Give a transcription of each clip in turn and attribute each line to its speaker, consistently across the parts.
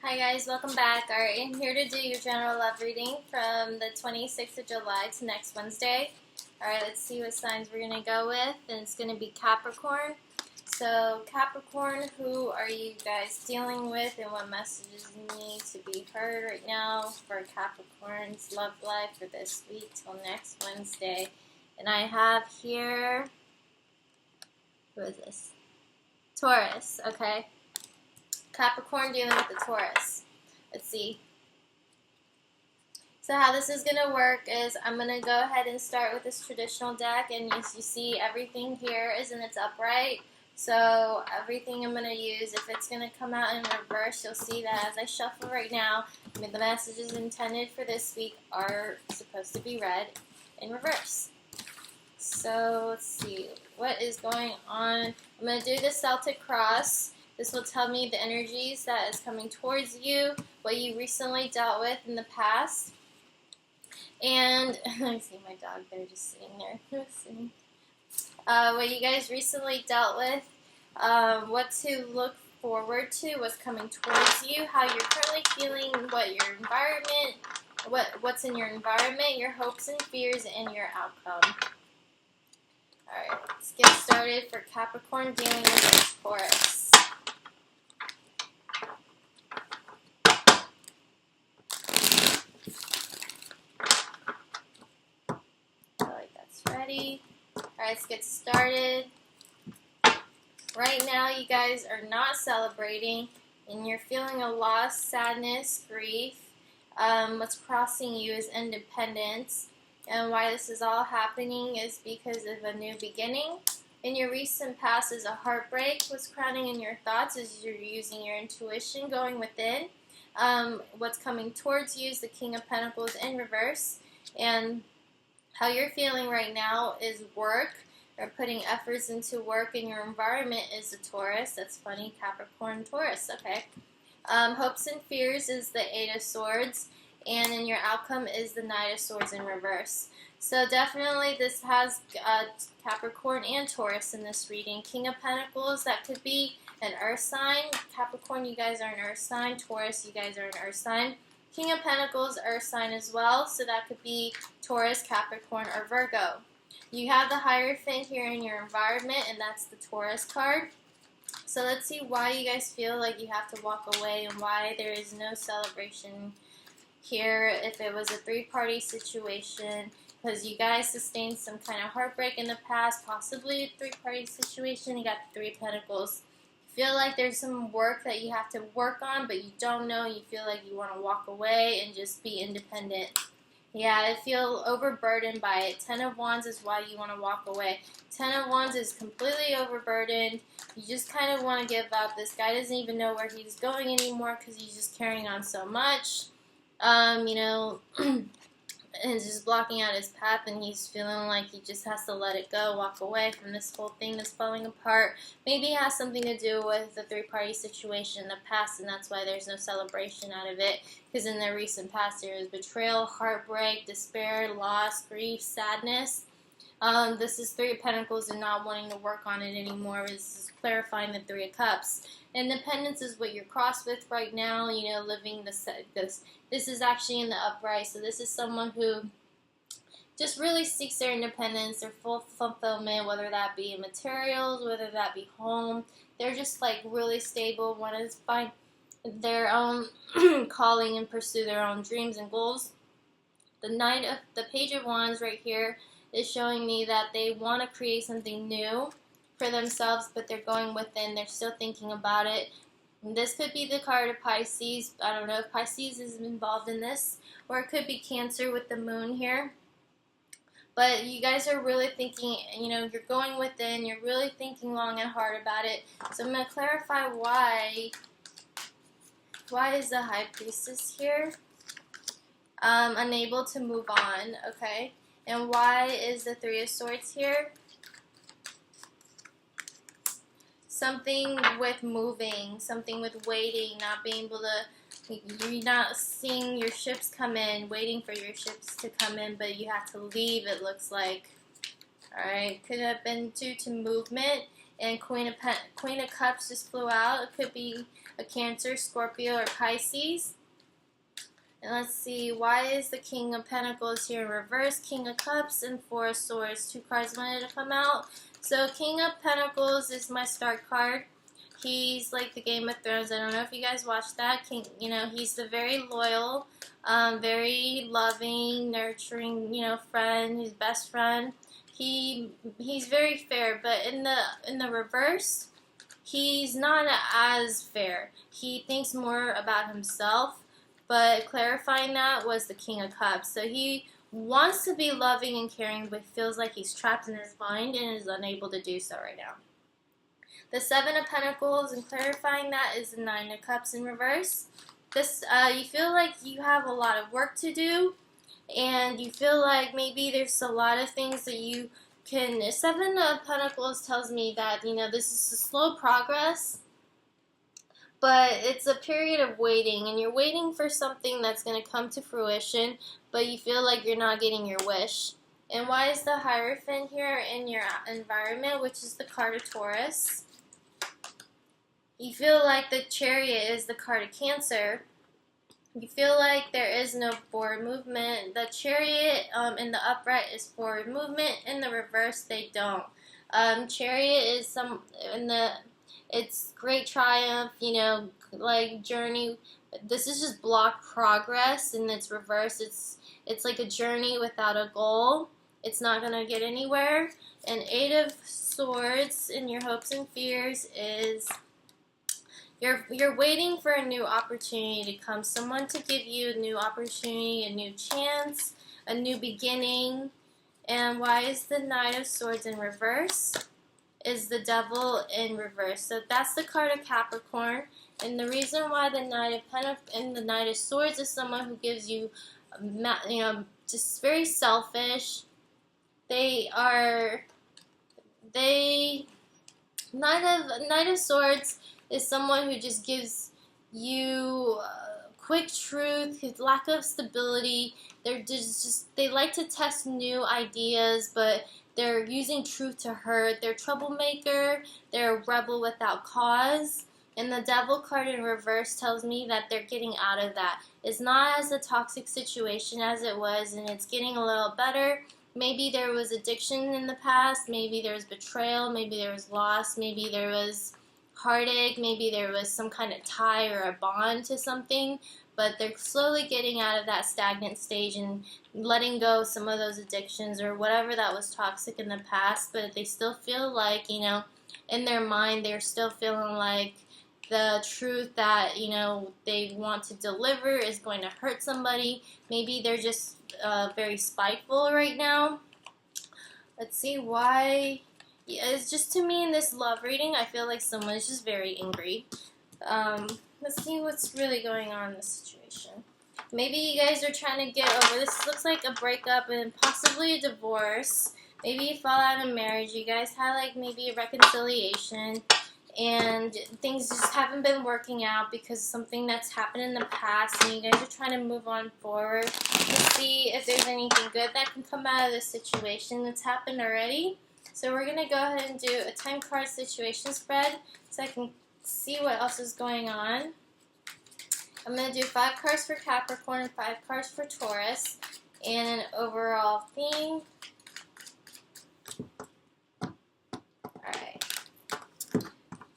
Speaker 1: Hi guys, welcome back. Alright, I'm here to do your general love reading from the 26th of July to next Wednesday. Alright, let's see what signs we're going to go with. And it's going to be Capricorn. So, Capricorn, who are you guys dealing with and what messages need to be heard right now for Capricorn's love life for this week till next Wednesday? And I have here, who is this? Taurus, okay? Capricorn dealing with the Taurus. Let's see. So how this is going to work is I'm going to go ahead and start with this traditional deck. And you see everything here is in its upright. So everything I'm going to use, if it's going to come out in reverse, you'll see that as I shuffle right now, the messages intended for this week are supposed to be read in reverse. So let's see. What is going on? I'm going to do the Celtic cross. This will tell me the energies that is coming towards you, what you recently dealt with in the past. And I see my dog there just sitting there. What you guys recently dealt with, what to look forward to, what's coming towards you, how you're currently feeling, what your environment, what's in your environment, your hopes and fears, and your outcome. Alright, let's get started for Capricorn dealing with Taurus. Ready? Alright, let's get started. Right now, you guys are not celebrating, and you're feeling a loss, sadness, grief. What's crossing you is independence, and why this is all happening is because of a new beginning. In your recent past is a heartbreak. What's crowning in your thoughts is you're using your intuition, going within. What's coming towards you is the King of Pentacles in reverse, and how you're feeling right now is work, or putting efforts into work in your environment is the Taurus. That's funny, Capricorn, Taurus, okay. Hopes and fears is the Eight of Swords, and in your outcome is the Knight of Swords in reverse. So definitely this has Capricorn and Taurus in this reading. King of Pentacles, that could be an earth sign. Capricorn, you guys are an earth sign. Taurus, you guys are an earth sign. King of Pentacles, earth sign as well, so that could be Taurus, Capricorn, or Virgo. You have the Hierophant here in your environment, and that's the Taurus card. So let's see why you guys feel like you have to walk away and why there is no celebration here. If it was a three-party situation, because you guys sustained some kind of heartbreak in the past, possibly a three-party situation, you got the Three of Pentacles. Feel like there's some work that you have to work on, but you don't know. You feel like you want to walk away and just be independent. Yeah, I feel overburdened by it. Ten of Wands is why you want to walk away. Ten of Wands is completely overburdened. You just kind of want to give up. This guy doesn't even know where he's going anymore because he's just carrying on so much. And just blocking out his path, and he's feeling like he just has to let it go, walk away from this whole thing that's falling apart. Maybe it has something to do with the three-party situation in the past, and that's why there's no celebration out of it, because in the recent past there was betrayal, heartbreak, despair, loss, grief, sadness. This is Three of Pentacles and not wanting to work on it anymore. This is clarifying the Three of Cups. Independence is what you're crossed with right now, living this is actually in the upright, so this is someone who just really seeks their independence, their full fulfillment, whether that be in materials, whether that be home. They're just like really stable, want to find their own calling and pursue their own dreams and goals. The Page of Wands right here is showing me that they want to create something new for themselves, but they're going within. They're still thinking about it. And this could be the card of Pisces. I don't know if Pisces is involved in this, or it could be Cancer with the moon here. But you guys are really thinking, you're going within. You're really thinking long and hard about it. So I'm going to clarify why. Why is the High Priestess here? Unable to move on, okay? And why is the Three of Swords here? Something with moving, something with waiting, not being able to, you're not seeing your ships come in, waiting for your ships to come in, but you have to leave, it looks like. Alright, could have been due to movement. and Queen of Cups just flew out. It could be a Cancer, Scorpio, or Pisces. And let's see, why is the King of Pentacles here in reverse? King of Cups and Four of Swords. 2 cards wanted to come out. So King of Pentacles is my start card. He's like the Game of Thrones. I don't know if you guys watched that. King, he's the very loyal, very loving, nurturing, friend. His best friend. He's very fair, but in the reverse, he's not as fair. He thinks more about himself. But clarifying that was the King of Cups. So he wants to be loving and caring, but feels like he's trapped in his mind and is unable to do so right now. The Seven of Pentacles, and clarifying that, is the Nine of Cups in reverse. This, you feel like you have a lot of work to do, and you feel like maybe there's a lot of things that you can. Seven of Pentacles tells me that, this is a slow progress, but it's a period of waiting, and you're waiting for something that's going to come to fruition, but you feel like you're not getting your wish. And why is the Hierophant here in your environment, which is the card of Taurus? You feel like the Chariot is the card of Cancer. You feel like there is no forward movement. The Chariot in the upright is forward movement. In the reverse, they don't. Chariot is it's great triumph, like journey. This is just block progress, and it's reverse. It's like a journey without a goal. It's not gonna get anywhere. And Eight of Swords in your hopes and fears is you're waiting for a new opportunity to come. Someone to give you a new opportunity, a new chance, a new beginning. And why is the Knight of Swords in reverse? Is the Devil in reverse. So that's the card of Capricorn. And the reason why the Knight of Pentacles and the Knight of Swords is someone who gives you, just very selfish. Knight of Swords is someone who just gives you quick truth, lack of stability. They like to test new ideas, but they're using truth to hurt. They're a troublemaker. They're a rebel without cause. And the Devil card in reverse tells me that they're getting out of that. It's not as a toxic situation as it was, and it's getting a little better. Maybe there was addiction in the past. Maybe there was betrayal. Maybe there was loss. Maybe there was heartache. Maybe there was some kind of tie or a bond to something. But they're slowly getting out of that stagnant stage and letting go of some of those addictions or whatever that was toxic in the past. But they still feel like, in their mind, they're still feeling like the truth that, they want to deliver is going to hurt somebody. Maybe they're just very spiteful right now. Let's see why. Yeah, it's just, to me, in this love reading, I feel like someone is just very angry. Let's see what's really going on in this situation. Maybe you guys are trying to get over this. Looks like a breakup and possibly a divorce. Maybe you fall out of marriage. You guys had like maybe a reconciliation, and things just haven't been working out because of something that's happened in the past, and you guys are trying to move on forward to see if there's anything good that can come out of this situation that's happened already. So we're going to go ahead and do a 10 card situation spread so I can see what else is going on. I'm going to do 5 cards for Capricorn and 5 cards for Taurus, and an overall theme. Alright.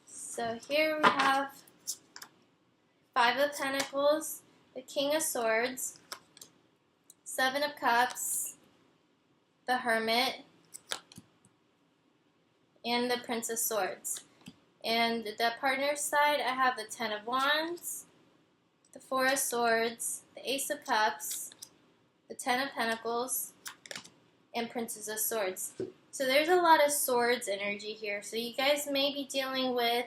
Speaker 1: So here we have 5 of Pentacles, the King of Swords, 7 of Cups, the Hermit, and the Prince of Swords. And the partner's side, I have the 10 of Wands, the 4 of Swords, the Ace of Cups, the 10 of Pentacles, and Princess of Swords. So there's a lot of swords energy here. So you guys may be dealing with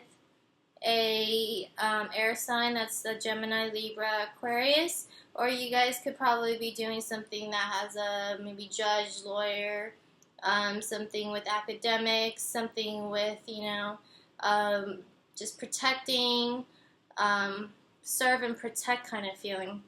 Speaker 1: a air sign, that's the Gemini, Libra, Aquarius, or you guys could probably be doing something that has a maybe judge, lawyer, something with academics, something with, just protecting, serve and protect kind of feeling.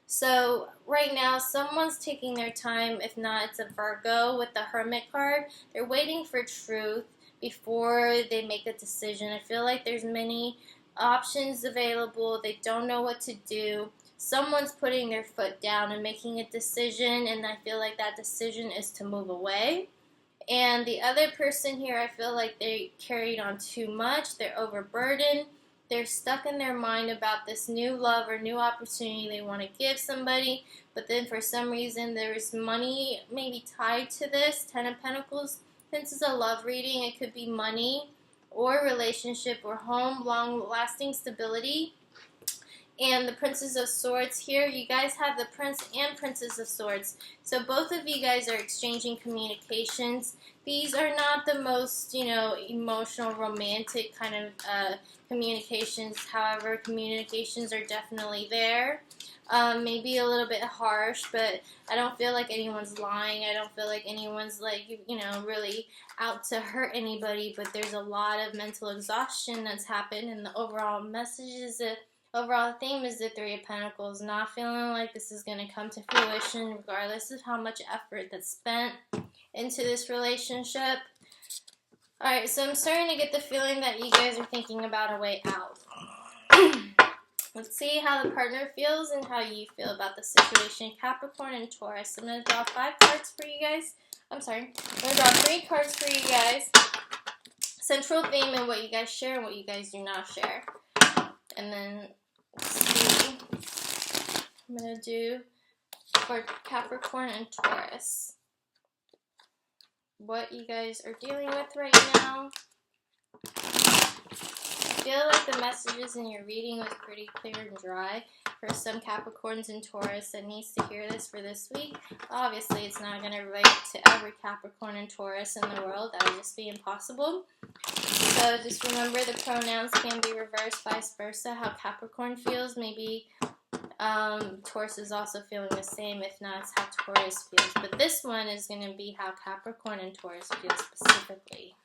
Speaker 1: So right now, someone's taking their time. If not, it's a Virgo with the Hermit card. They're waiting for truth before they make a decision. I feel like there's many options available. They don't know what to do. Someone's putting their foot down and making a decision, and I feel like that decision is to move away. And the other person here, I feel like they carried on too much. They're overburdened. They're stuck in their mind about this new love or new opportunity they want to give somebody. But then for some reason, there's money maybe tied to this. Ten of Pentacles. Since it's a love reading, it could be money or relationship or home, long-lasting stability. And the Princess of Swords here, you guys have the Prince and Princess of Swords. So both of you guys are exchanging communications. These are not the most, emotional, romantic kind of communications. However, communications are definitely there. Maybe a little bit harsh, but I don't feel like anyone's lying. I don't feel like anyone's really out to hurt anybody, but there's a lot of mental exhaustion that's happened, and the overall message is that overall theme is the Three of Pentacles, not feeling like this is going to come to fruition regardless of how much effort that's spent into this relationship. Alright, so I'm starting to get the feeling that you guys are thinking about a way out. Let's see how the partner feels and how you feel about the situation. Capricorn and Taurus. I'm going to draw 5 cards for you guys. I'm going to draw 3 cards for you guys. Central theme and what you guys share and what you guys do not share. And then see, I'm going to do for Capricorn and Taurus what you guys are dealing with right now. I feel like the messages in your reading was pretty clear and dry for some Capricorns and Taurus that needs to hear this for this week. Obviously, it's not going to relate to every Capricorn and Taurus in the world. That would just be impossible. So just remember the pronouns can be reversed, vice versa. How Capricorn feels, maybe Taurus is also feeling the same. If not, it's how Taurus feels. But this one is going to be how Capricorn and Taurus feel specifically.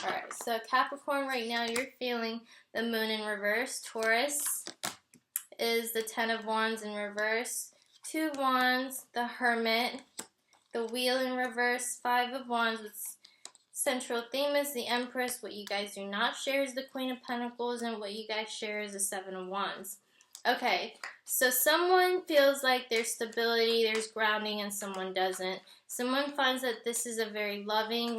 Speaker 1: Alright, so Capricorn, right now you're feeling the Moon in reverse. Taurus is the Ten of Wands in reverse. 2 of Wands, the Hermit, the Wheel in reverse, 5 of Wands with central theme is the Empress. What you guys do not share is the Queen of Pentacles, and what you guys share is the 7 of Wands. Okay, so someone feels like there's stability, there's grounding, and someone doesn't. Someone finds that this is a very loving,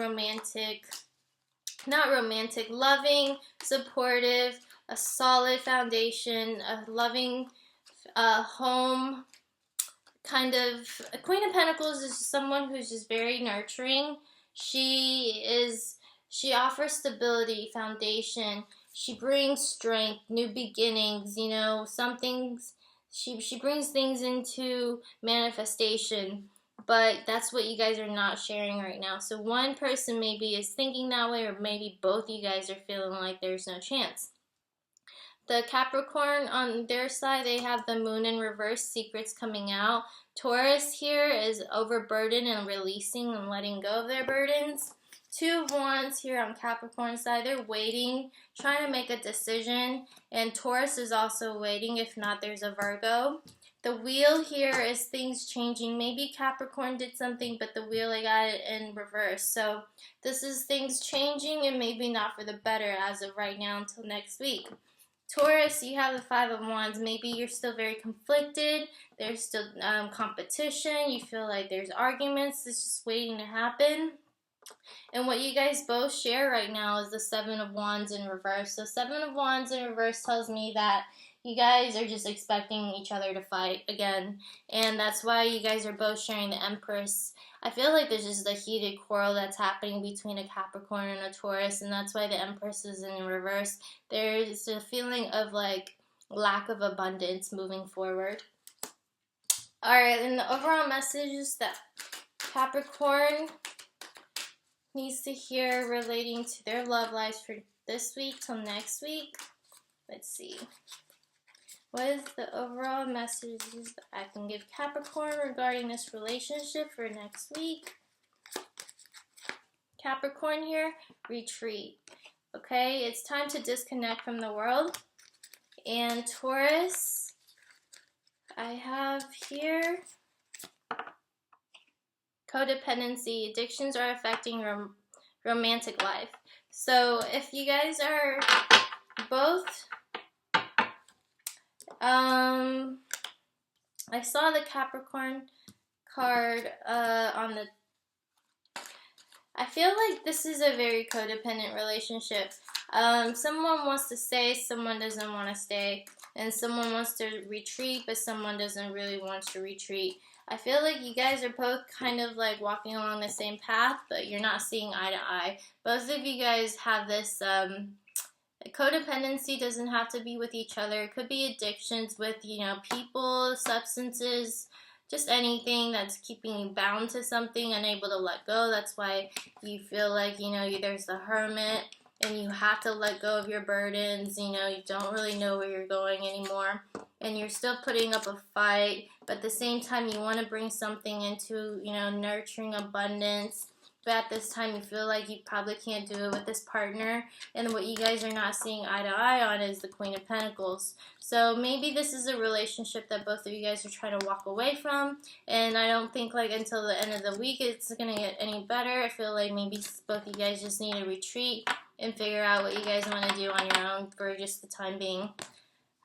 Speaker 1: loving, supportive, a solid foundation, a loving home. Kind of, a Queen of Pentacles is someone who's just very nurturing. She offers stability, foundation. She brings strength, new beginnings, some things. She brings things into manifestation. But that's what you guys are not sharing right now. So one person maybe is thinking that way, or maybe both you guys are feeling like there's no chance. The Capricorn, on their side, they have the Moon in reverse, secrets coming out. Taurus here is overburdened and releasing and letting go of their burdens. 2 of Wands here on Capricorn's side, they're waiting, trying to make a decision. And Taurus is also waiting, if not, there's a Virgo. The Wheel here is things changing. Maybe Capricorn did something, but the Wheel, they got it in reverse. So this is things changing and maybe not for the better as of right now until next week. Taurus, you have the 5 of Wands. Maybe you're still very conflicted. There's still competition. You feel like there's arguments. It's just waiting to happen. And what you guys both share right now is the 7 of Wands in reverse. So 7 of Wands in reverse tells me that you guys are just expecting each other to fight again. And that's why you guys are both sharing the Empress. I feel like there's just a heated quarrel that's happening between a Capricorn and a Taurus, and that's why the Empress is in reverse. There's a feeling of lack of abundance moving forward. Alright, and the overall message is that Capricorn needs to hear relating to their love lives for this week till next week. Let's see. What is the overall messages that I can give Capricorn regarding this relationship for next week? Capricorn here, retreat. Okay, it's time to disconnect from the world. And Taurus, I have here codependency. Addictions are affecting romantic life. So if you guys are both, I saw the Capricorn card on the, I feel like this is a very codependent relationship. Someone wants to stay, someone doesn't want to stay, and someone wants to retreat, but someone doesn't really want to retreat. I feel like you guys are both kind of like walking along the same path, but you're not seeing eye to eye. Both of you guys have this codependency. Doesn't have to be with each other. It could be addictions with, you know, people, substances, just anything that's keeping you bound to something, unable to let go. That's why you feel like, you know, there's the hermit and you have to let go of your burdens. You know, you don't really know where you're going anymore, and you're still putting up a fight, but at the same time you want to bring something into, you know, nurturing abundance. But at this time you feel like you probably can't do it with this partner, and what you guys are not seeing eye to eye on is the Queen of Pentacles. So maybe this is a relationship that both of you guys are trying to walk away from, and I don't think like until the end of the week it's going to get any better. I feel like maybe both of you guys just need to retreat and figure out what you guys want to do on your own for just the time being.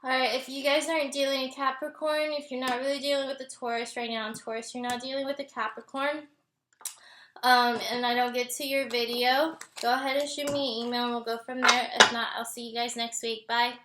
Speaker 1: Alright, if you guys aren't dealing with Capricorn, if you're not really dealing with the Taurus right now, and Taurus, you're not dealing with the Capricorn, and I don't get to your video, go ahead and shoot me an email and we'll go from there. If not, I'll see you guys next week. Bye.